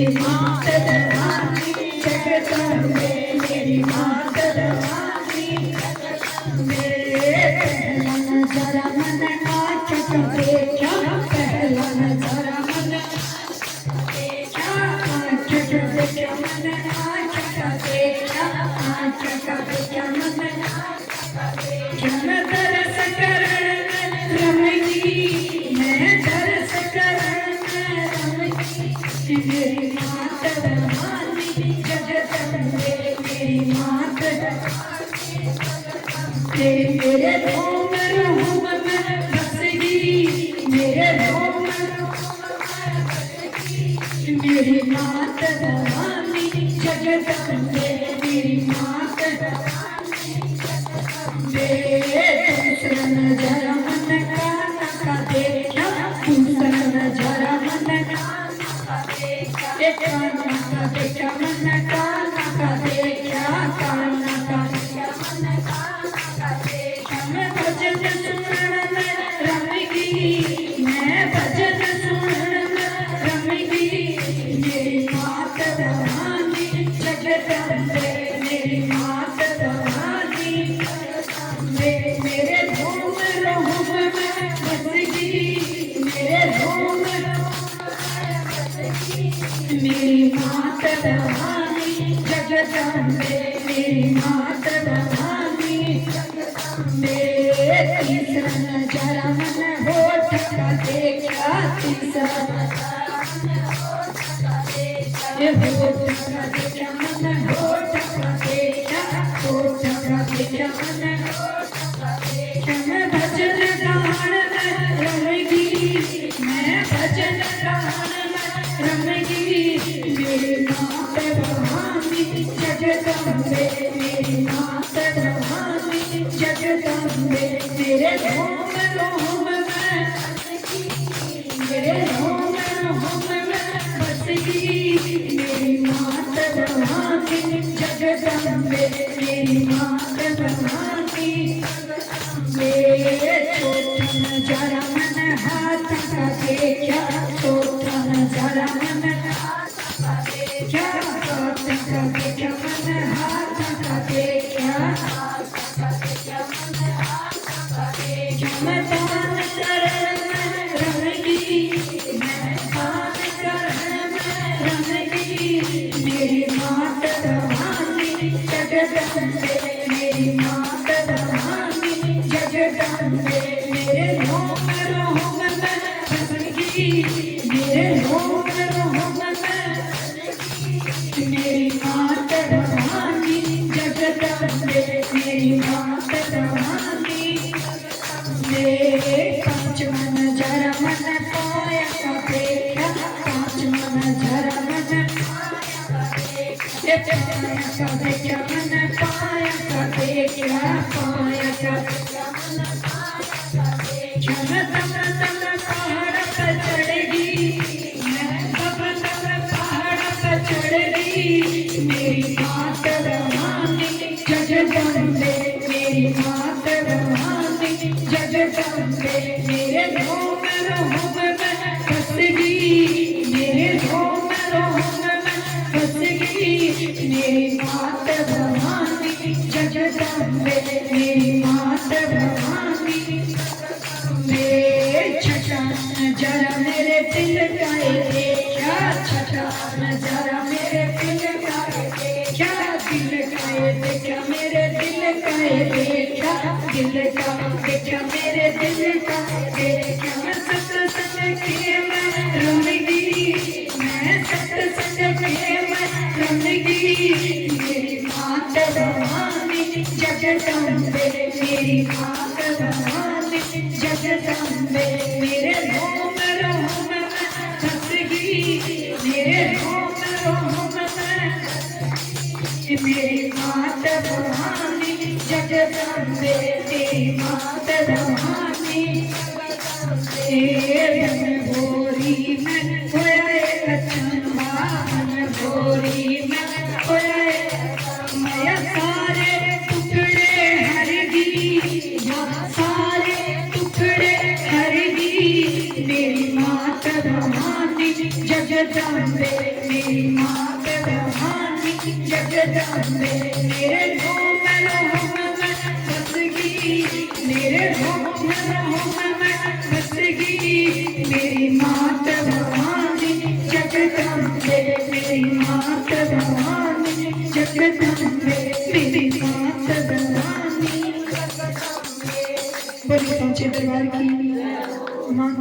मेरी मात भवानी जगदम्बे मेरी मात भवानी पहला नजारा मन आँख का देखा पहला नजारा मन देखा आँख का देखा मन आँख का देखा आँख का देखा मन मैं दरस करण में रमगी मैं दरस करण में रमगी मेरी मात भवानी जगदम्बे मेरी मात मेरे रोम रोम में बसगी मेरे रोम मेरी मात भवानी जगदम्बे मेरी मात दूसरा नजारा मन का देखा दूसरा नजारा मन का देखा मन का देखा काना का मन का देखा मैं भजन सुनन में रमगी मैं भजन सुनन में रमगी मेरी मात भवानी जगदम्बे मेरी मात भवानी मेरे रोम रोम में बसगी मेरे रोम मेरी मात भवानी जगदम्बे मेरी मात भवानी तीसरा नजारा मन होठ का देखा तीसरा होठ का देखा मन होठ का देखा होठ का देखा मन मैं भजन गान में रमगी मैं भजन गान में रमगी मेरी मात भवानी जगदम्बे मेरी मात भवानी जगदम्बे मेरे रोम रोम में मेरे रोम रोम में बसगी मेरी मात भवानी जगदम्बे मेरी मात भवानी छोटा नजारा मन हाथ का देखा छोटा नजारा मन हाथ का देखा हाथ का देखा मन हाथ का देखा मैं दान करण में रमगी मैं दान करण में रमगी मेरी मात भवानी जगदम्बे मेरी मात भवानी जगदम्बे मेरे रोम रोम में बसगी मेरे रोम रोम में मेरी मात भवानी जगदम्बे मेरी मात भवानी पांचवा नजारा मन पाया का देखा पांचवा नजारा मन पाया का देखा मन पाया का देखा पाया का पहाड़ पर चढ़गी मैं पहाड़ पर चढ़गी मेरी मात भवानी जगदम्बे मेरी मात भवानी जगदम्बे मेरे रोम रोम में बसगी मेरे रोम रोम में बसगी मेरी मात भवानी जगदम्बे मेरी मात भवानी छठा नजारा मेरे दिल का देखा छठा नजारा मेरे दिल का देखा दिल का देखा मेरे दिल का देखा दिल का देखा मेरे दिल का देखा मैं सत्संग के मैं रमगी मैं सत्संग के मैं रमगी मेरी मात भवानी जगदम्बे मेरी मात भवानी जगदम्बे मेरे रोम रोम में बसगी मेरे रोम रोम में मेरी मात भवानी जगदम्बे तेरी मात भवानी भोरी में खोया चंदन भोरी में खोया मैं सारे टुकड़े हरगी सारे टुकड़े हरगी मेरी मात भवानी जगदम्बे मेरी मात भवानी जगदम्बे मेरे घूमन में बसगी मेरे घूमन में बसगी मेरी मात भवानी जगदम्बे मेरी मात भवानी जगदम्बे